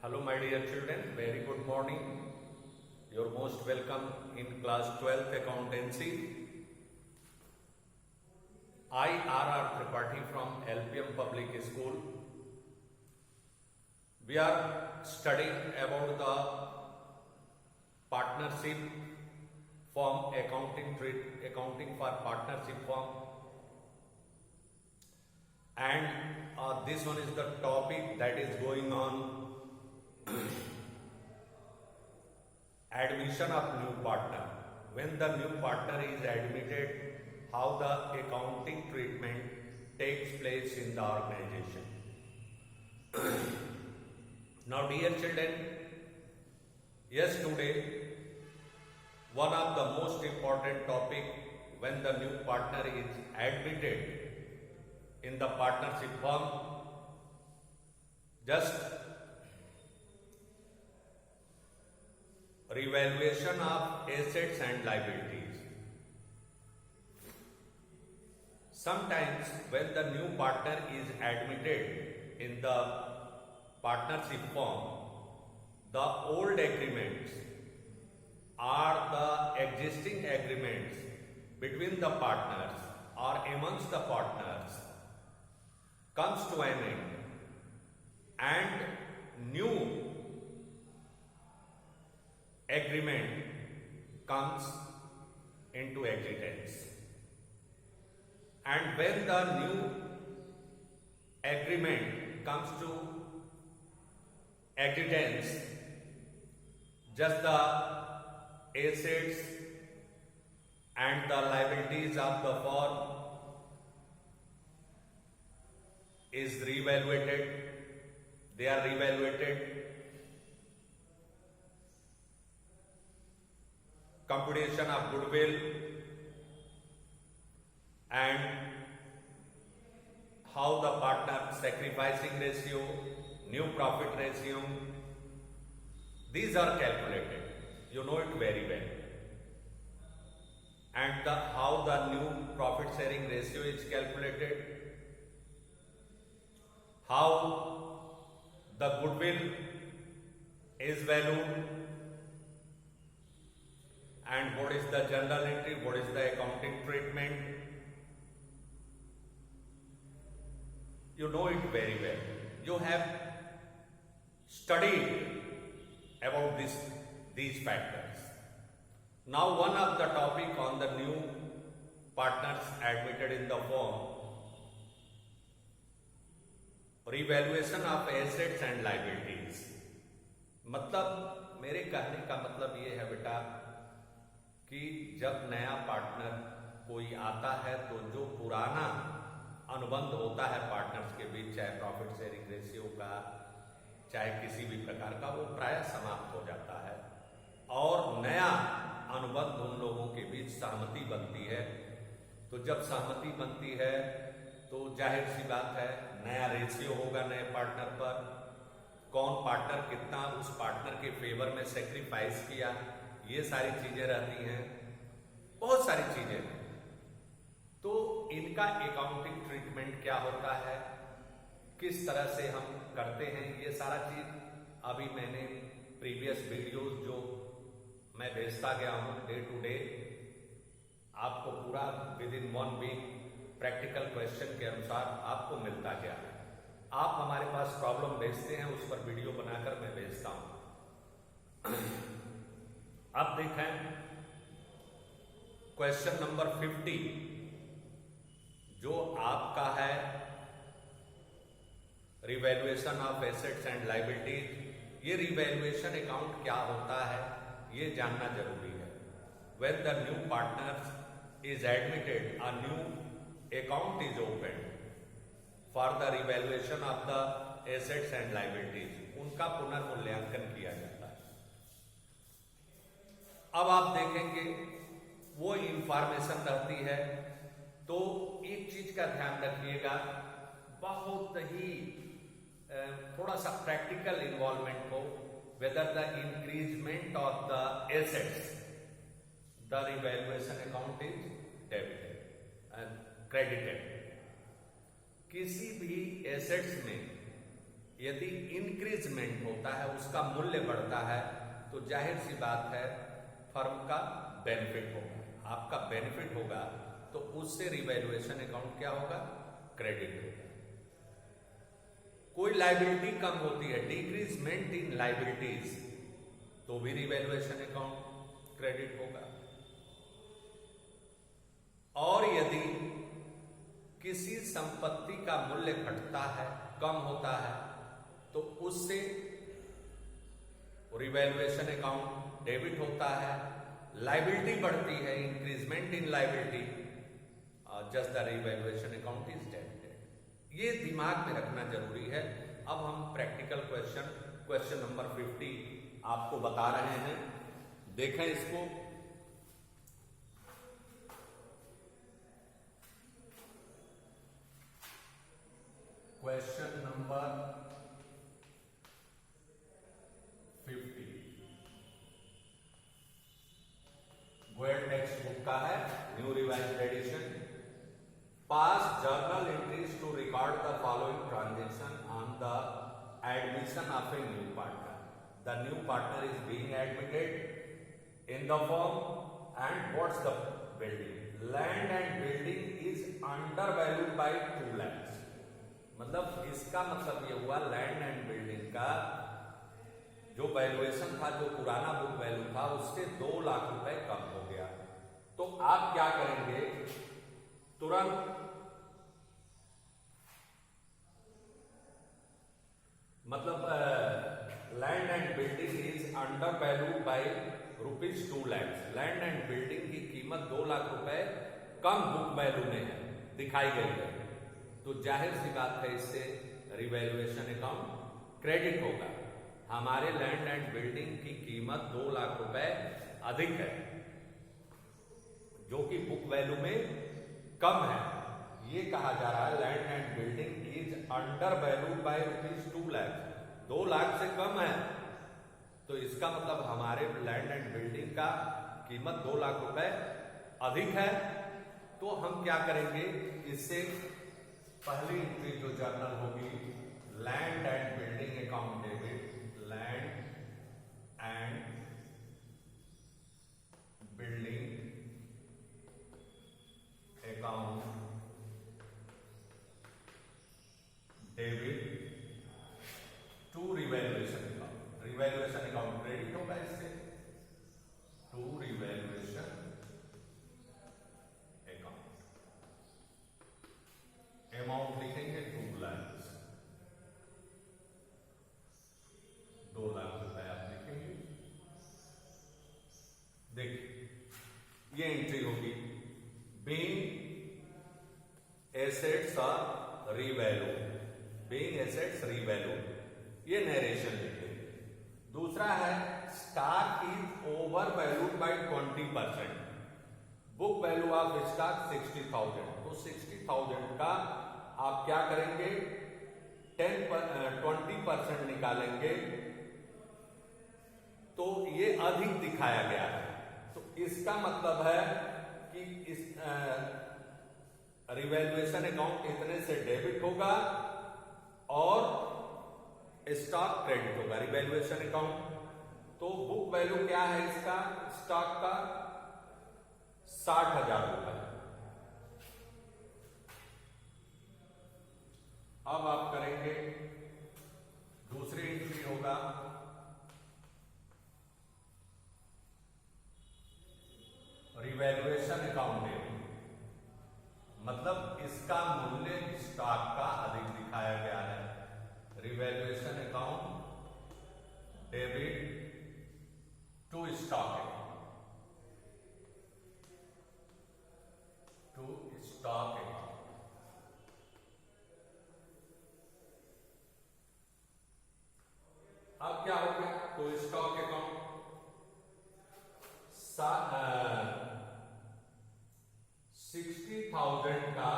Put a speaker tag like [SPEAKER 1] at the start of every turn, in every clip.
[SPEAKER 1] Hello, my dear children. Very good morning. You're most welcome in class 12th accountancy. I, R.R. Tripathi from LPM Public School. We are studying about the partnership firm, accounting for partnership firm. And this one is the topic that is going on. Admission of new partner. When the new partner is admitted, how the accounting treatment takes place in the organization. Now, dear children, yes, today one of the most important topic when the new partner is admitted in the partnership firm, just revaluation of assets and liabilities. Sometimes when the new partner is admitted in the partnership firm, the old agreements or the existing agreements between the partners or amongst the partners comes to an end and new agreement comes into existence. And when the new agreement comes to existence, just the assets and the liabilities of the firm is reevaluated. They are reevaluated. Computation of goodwill and how the partner sacrificing ratio, new profit ratio, these are calculated. You know it very well. And how the new profit sharing ratio is calculated, how the goodwill is valued, and what is the journal entry, what is the accounting treatment. You know it very well. You have studied about these factors. Now, one of the topic on the new partners admitted in the firm, revaluation of assets and liabilities. मतलब मेरे कहने का मतलब ये है बेटा कि जब नया पार्टनर कोई आता है तो जो पुराना अनुबंध होता है पार्टनर्स के बीच, चाहे प्रॉफिट शेयरिंग रेशियो का, चाहे किसी भी प्रकार का, वो प्रायः समाप्त हो जाता है और नया अनुबंध उन लोगों के बीच सहमति बनती है। तो जब सहमति बनती है तो जाहिर सी बात है नया रेशियो होगा नए पार्टनर पर, कौन पार्टनर कितना उस पार्टनर के फेवर में सेक्रीफाइस किया, ये सारी चीजें रहती हैं, बहुत सारी चीजें। तो इनका अकाउंटिंग ट्रीटमेंट क्या होता है, किस तरह से हम करते हैं, ये सारा चीज अभी मैंने प्रीवियस वीडियोस जो मैं भेजता गया हूं डे टू डे, आपको पूरा within 1 week practical question के अनुसार आपको मिलता गया है। आप हमारे पास प्रॉब्लम भेजते हैं, उस पर वीडियो बनाकर मैं भेजता हूं। अब देखें क्वेश्चन नंबर 50 जो आपका है, revaluation of assets and liabilities. ये रिवैल्यूएशन अकाउंट क्या होता है ये जानना जरूरी है। When the new partners is admitted, a new account is open for the revaluation of the assets and liabilities, उनका पुनर्मूल्यांकन किया जाता है। अब आप देखेंगे वो इंफॉर्मेशन रहती है, तो एक चीज का ध्यान रखिएगा, बहुत ही थोड़ा सा प्रैक्टिकल इन्वॉल्वमेंट हो, whether the increment of the assets, the revaluation account is debited and credited. किसी भी एसेट्स में यदि इंक्रीजमेंट होता है, उसका मूल्य बढ़ता है, तो जाहिर सी बात है फर्म का बेनिफिट होगा, आपका बेनिफिट होगा, तो उससे रिवैल्यूएशन अकाउंट क्या होगा, क्रेडिट होगा। कोई लाइबिलिटी कम होती है, डिक्रीजमेंट इन लाइबिलिटीज, तो भी रिवैल्यूएशन अकाउंट क्रेडिट होगा। और यदि किसी संपत्ति का मूल्य घटता है, कम होता है, तो उससे रिवैल्यूएशन अकाउंट डेबिट होता है। लाइबिलिटी बढ़ती है, increment in liability, just the revaluation account is debited. ये दिमाग में रखना जरूरी है। अब हम प्रैक्टिकल क्वेश्चन नंबर 50 आपको बता रहे हैं, देखें इसको। Question number 50 Goyal text book का है, new revised edition. Pass journal entries to record the following transaction on the admission of a new partner. The new partner is being admitted in the form and what's the building. Land and building is under valued by 2 lakh. मतलब इसका मतलब ये हुआ land and building का जो valuation था, जो पुराना बुक वैल्यू था, उससे 2 लाख रुपए कम हो गया। तो आप क्या करेंगे, तुरंत मतलब land and building is under value by ₹2 lakh. Land and building की कीमत 2 लाख रुपए कम बुक वैल्यू में है, दिखाई गई है, तो जाहिर सी बात है इससे रिवैल्यूएशन अकाउंट क्रेडिट होगा। हमारे लैंड एंड बिल्डिंग की कीमत 2 लाख रुपए अधिक है, जो कि बुक वैल्यू में कम है। ये कहा जा रहा है land and building is under valued by ₹2 lakh, 2 lakh से कम है, तो इसका मतलब हमारे लैंड एंड बिल्डिंग का कीमत 2 लाख रुपए अधिक है। तो हम क्या करेंगे, इससे पहली एंट्री जो जर्नल होगी, land and building account debit, land and building account debit to revaluation account. Revaluation account credit होगा इससे, टू रिवैल्यूएशन अकाउंट। अमाउंट लिखेंगे 2 लाख, 2 लाख रुपए आप लिखेंगे। देखिए ये एंट्री होगी, being assets are revalue, being assets revalue, ये नरेशन लिखे। दूसरा है stock is over valued by 20%। Book value of stock 60,000, तो 60,000 का आप क्या करेंगे, 20% निकालेंगे, तो ये अधिक दिखाया गया है। तो इसका मतलब है कि इस रिवैल्यूएशन अकाउंट इतने से डेबिट होगा और स्टॉक क्रेडिट होगा। रिवैल्यूएशन अकाउंट, तो बुक वैल्यू क्या है इसका, स्टॉक का 60,000 रुपए। अब आप करेंगे दूसरी एंट्री होगा, रिवैल्यूएशन अकाउंट डेबिट, मतलब इसका मूल्य स्टॉक का अधिक दिखाया गया है। Revaluation account debit to stock account, to stock account. अब क्या हो गया, तो स्टॉक अकाउंट 60,000 का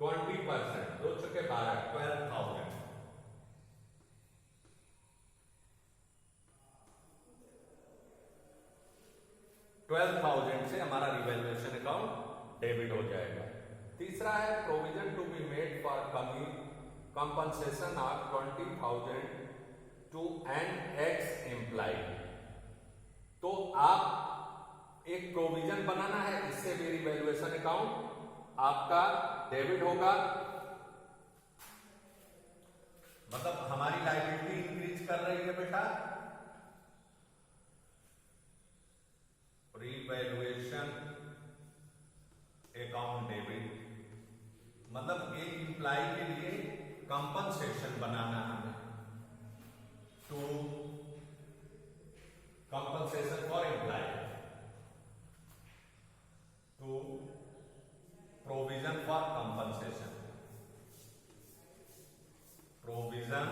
[SPEAKER 1] 20%, 2 चुके 12, 12,000। 12,000 से हमारा रिवैल्यूएशन अकाउंट डेबिट हो जाएगा। तीसरा है provision to be made for compensation of 20,000 to an ex employee। तो आप एक प्रोविजन बनाना है, इससे भी रिवैल्यूएशन अकाउंट आपका डेबिट होगा। मतलब हमारी लायबिलिटी इंक्रीज कर रही है बेटा, रिवैल्यूएशन अकाउंट डेबिट। मतलब एक एम्प्लॉय के लिए कंपनसेशन बनाना हमें, to compensation for employ, to provision for compensation, provision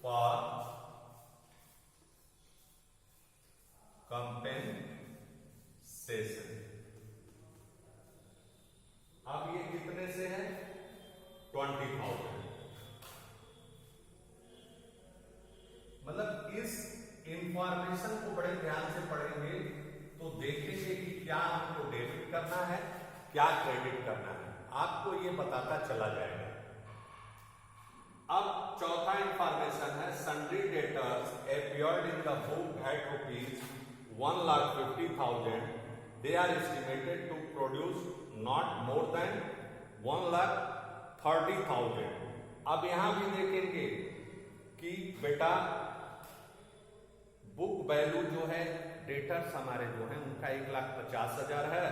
[SPEAKER 1] for compensation. अब ये कितने से है? 20,000। मतलब इस इंफॉर्मेशन को बड़े ध्यान से पढ़ेंगे तो देखेंगे कि क्या हमको डेबिट करना है, क्या क्रेडिट करना है, आपको ये बताता चला जाएगा। अब चौथा इंफॉर्मेशन है, sundry debtors appeared in the book at ₹1,50,000, they are estimated to produce not more than 1,30,000। अब यहां भी देखेंगे कि बेटा बुक वैल्यू जो है, डेटर्स हमारे जो है उनका 1,50,000 है,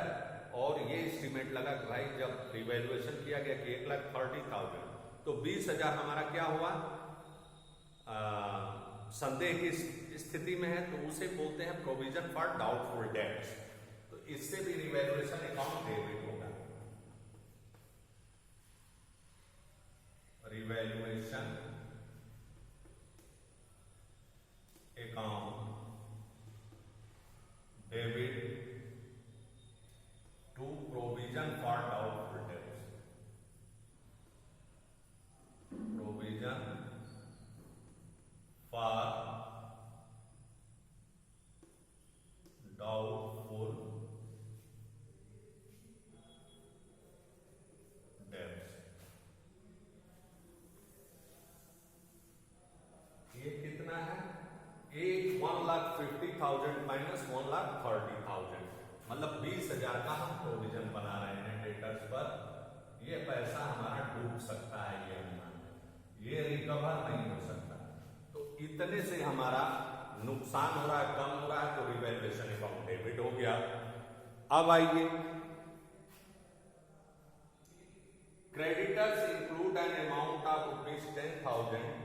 [SPEAKER 1] और ये एस्टिमेट लगा कि भाई जब रिवैल्यूएशन किया गया कि 1,30,000, तो 20,000 हमारा क्या हुआ, संदेह की स्थिति में है, तो उसे बोलते हैं प्रोविजन फॉर डाउटफुल डेट्स। तो इससे भी रिवैल्यूएशन अकाउंट डेबिट होगा। Revaluation account debit to provision for doubtful debts, provision for doubtful debts. ये कितना है? 1,50,000 माइनस 1,30,000, मतलब 20,000 का हम प्रोविजन बना रहे हैं डेटर्स पर। ये पैसा हमारा डूब सकता है, ये अनुमान, ये रिकवर नहीं हो सकता। तो इतने से हमारा नुकसान हो रहा है, कम हो रहा है, तो रिवैल्यूएशन अकाउंट डेबिट हो गया। अब आइए, creditors include an amount of ₹10,000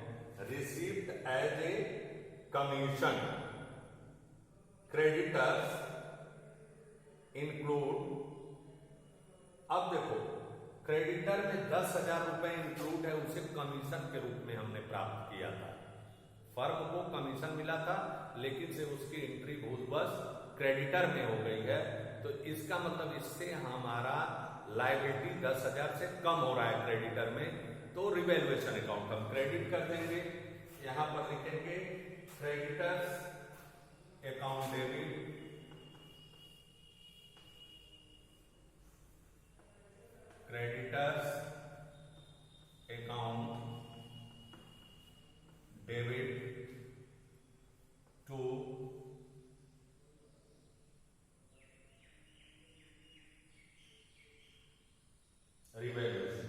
[SPEAKER 1] received as a commission. Creditors include, अब देखो क्रेडिटर में 10,000 रुपए इंक्लूड है, उसे कमीशन के रूप में हमने प्राप्त किया था। फर्म को कमीशन मिला था, लेकिन से उसकी एंट्री भूलवश क्रेडिटर में हो गई है, तो इसका मतलब इससे हमारा लायबिलिटी 10,000 से कम हो रहा है क्रेडिटर में, तो रिवैल्यूएशन अकाउंट हम क्रेडिट कर देंगे। यहां पर लिखेंगे creditors account debit, creditors account debit to revaluation,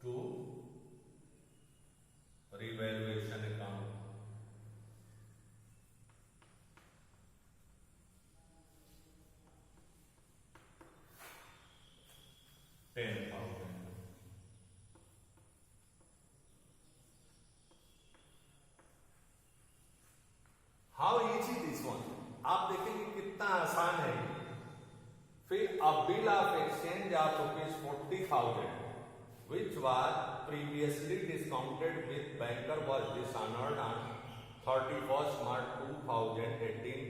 [SPEAKER 1] to revaluation account. How easy this one, आप देखेंगे कितना आसान है। फिर a bill of exchange of ₹40,000 which was previously discounted with banker was dishonored on 31st March 2018,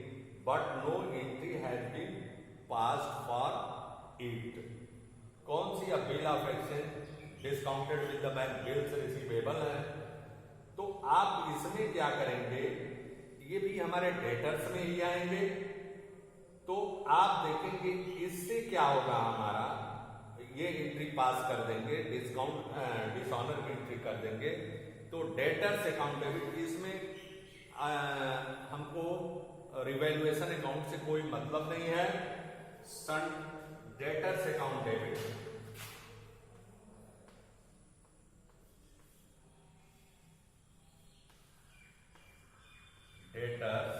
[SPEAKER 1] but no entry has been passed for it। कौन सी bill of exchange discounted with the bank, bills receivable है, तो आप इसमें क्या करेंगे, ये भी हमारे डेटर्स में ही आएंगे। तो आप देखेंगे इससे क्या होगा, हमारा ये एंट्री पास कर देंगे, डिस्काउंट डिसऑनर की एंट्री कर देंगे, तो डेटर्स अकाउंट डेबिट, इसमें हमको रिवैल्यूएशन अकाउंट से कोई मतलब नहीं है। सन debtors account debit, debtors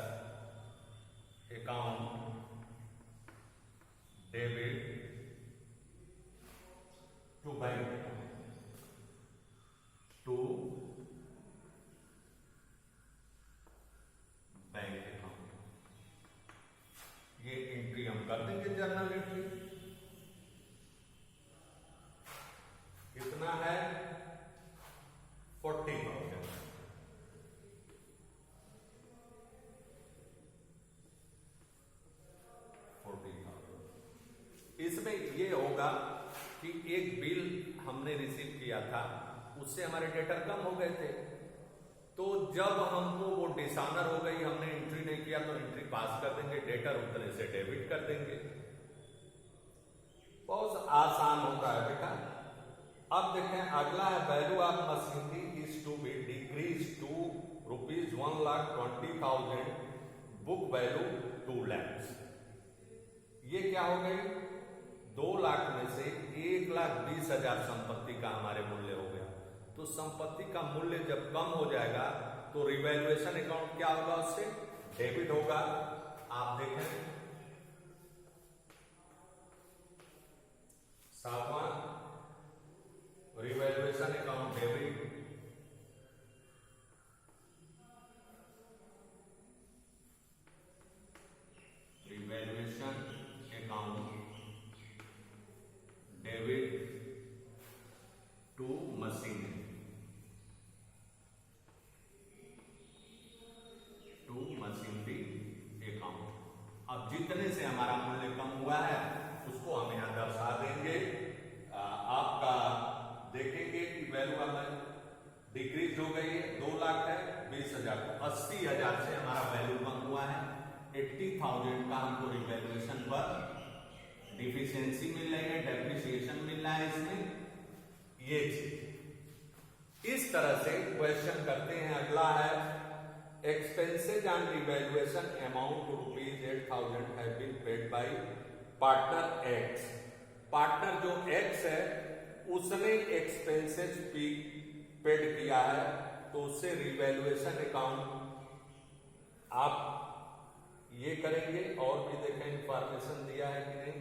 [SPEAKER 1] account debit to bank, to bank account, ये एंट्री हम कर देंगे जर्नल एंट्री। कितना है? 40,000। इसमें ये होगा कि एक बिल हमने रिसीव किया था, उससे हमारे डेटर कम हो गए थे, तो जब हमको वो डिसऑनर हो गई, हमने एंट्री नहीं किया, तो एंट्री पास कर देंगे, डेटर उतने से डेबिट कर देंगे। बहुत आसान होता है बेटा। अब देखें अगला है, value of machinery is to be decrease to ₹1,20,000, book value 2 lakh. ये क्या हो गई? 2 लाख में से 1,20,000 संपत्ति का हमारे मूल्य हो गया। तो संपत्ति का मूल्य जब कम हो जाएगा तो रिवैल्यूएशन अकाउंट क्या होगा? उससे डेबिट होगा। आप देखें 7वां, revaluation account debit, revaluation account debit to machinery, to machinery account. अब जितने से हमारा मूल्य कम हुआ है उसको हम यहां दर्शा देंगे। आपका देखेंगे कि वैल्यू हमारी डिक्रीज हो गई है, 2 लाख है, 20,000, 80,000 से हमारा वैल्यू कम हुआ है। 80,000 का हमको रिवैल्यूएशन पर डिफिशियंसी मिल रही है, डेप्रिसिएशन मिल रहा है इसमें, ये चीज। इस तरह से क्वेश्चन करते हैं। अगला है, expenses on revaluation amount to ₹8,000 have been paid by partner X. Partner जो एक्स है उसने एक्सपेंसेज पेड किया है, तो उससे रिवैल्यूएशन अकाउंट आप ये करेंगे। और भी देखें इंफॉर्मेशन दिया है कि नहीं।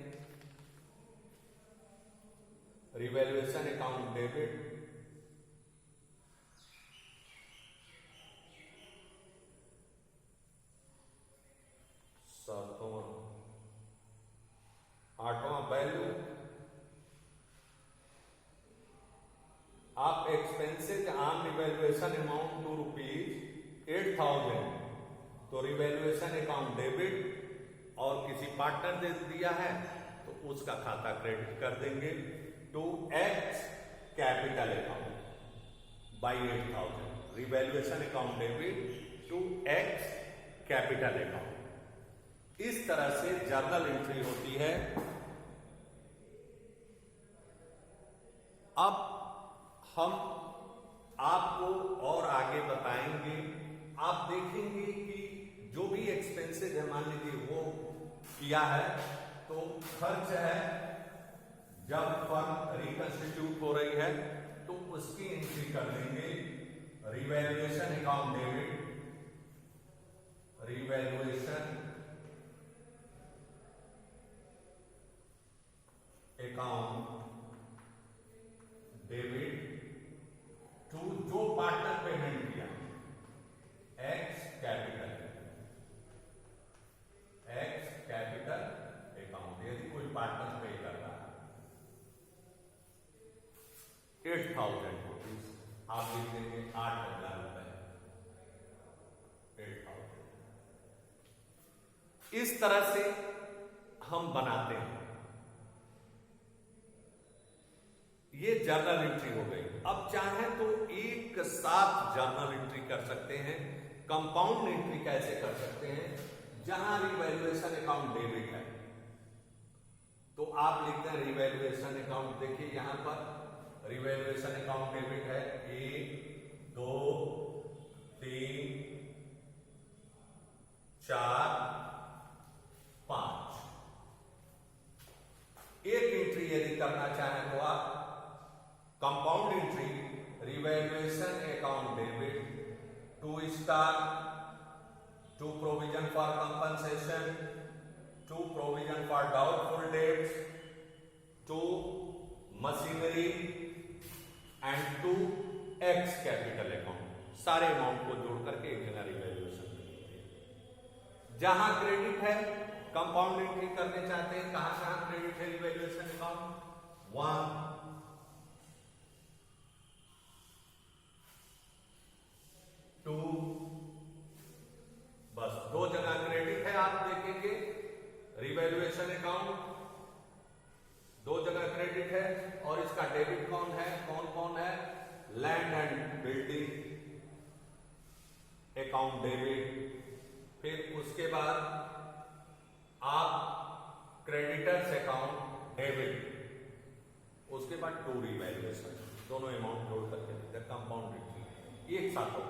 [SPEAKER 1] रिवैल्यूएशन अकाउंट डेबिट, सातवां, 8वां वैल्यू आप expenses on revaluation amount to ₹8,000, तो रिवैल्यूएशन अकाउंट डेबिट, और किसी पार्टनर दे दिया है तो उसका खाता क्रेडिट कर देंगे to X capital account by 8,000। Revaluation account debit to X capital account. इस तरह से जर्नल एंट्री होती है। अब हम आपको और आगे बताएंगे। आप देखेंगे कि जो भी एक्सपेंसेज है, मान लीजिए वो किया है, तो खर्च है, जब फर्म रिकंस्टिट्यूट हो रही है तो उसकी एंट्री कर देंगे। Revaluation account debit, revaluation account debit to जो पार्टनर पेमेंट किया, X capital, X capital account. यदि कोई पार्टनर पे कर रहा है 8,000 आप लिख देंगे 8,000 रुपए, 8,000। इस तरह से हम बनाते हैं। ये जर्नल एंट्री हो गई। अब चाहे तो एक साथ जर्नल एंट्री कर सकते हैं। कंपाउंड एंट्री कैसे कर सकते हैं? जहां रिवैल्यूएशन अकाउंट डेबिट है तो आप लिखते हैं रिवैल्यूएशन अकाउंट। देखिए यहां पर रिवैल्यूएशन अकाउंट डेबिट है 1 2 3 4 5। एक एंट्री यदि करना चाहें तो आप compound entry revaluation account debit 2 star, 2 provision for compensation, 2 provision for doubtful dates, 2 machinery and 2 x capital account, सारे अमाउंट को जोड़ करके एक जगह रिवैल्यूएशन करते हैं। जहां क्रेडिट है कंपाउंड एंट्री करने चाहते हैं, कहां कहां क्रेडिट है रिवैल्यूएशन अकाउंट, 1 2, बस 2 जगह क्रेडिट है। आप देखेंगे रिवैल्यूएशन अकाउंट 2 जगह क्रेडिट है, और इसका डेबिट कौन है, कौन कौन है, land and building account debit. फिर उसके बाद आप क्रेडिटर्स अकाउंट डेबिट, उसके बाद 2 रिवैल्यूएशन, दोनों अमाउंट जोड़ करके कंपाउंड एंट्री एक साथ हो।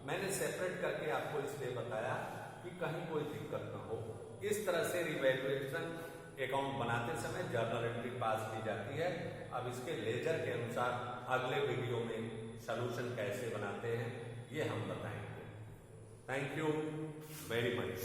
[SPEAKER 1] मैंने सेपरेट करके आपको इसलिए बताया कि कहीं कोई दिक्कत ना हो। इस तरह से रिवैल्यूएशन अकाउंट बनाते समय जर्नल एंट्री पास की जाती है। अब इसके लेजर के अनुसार अगले वीडियो में सॉल्यूशन कैसे बनाते हैं ये हम बताएंगे। Thank you very much.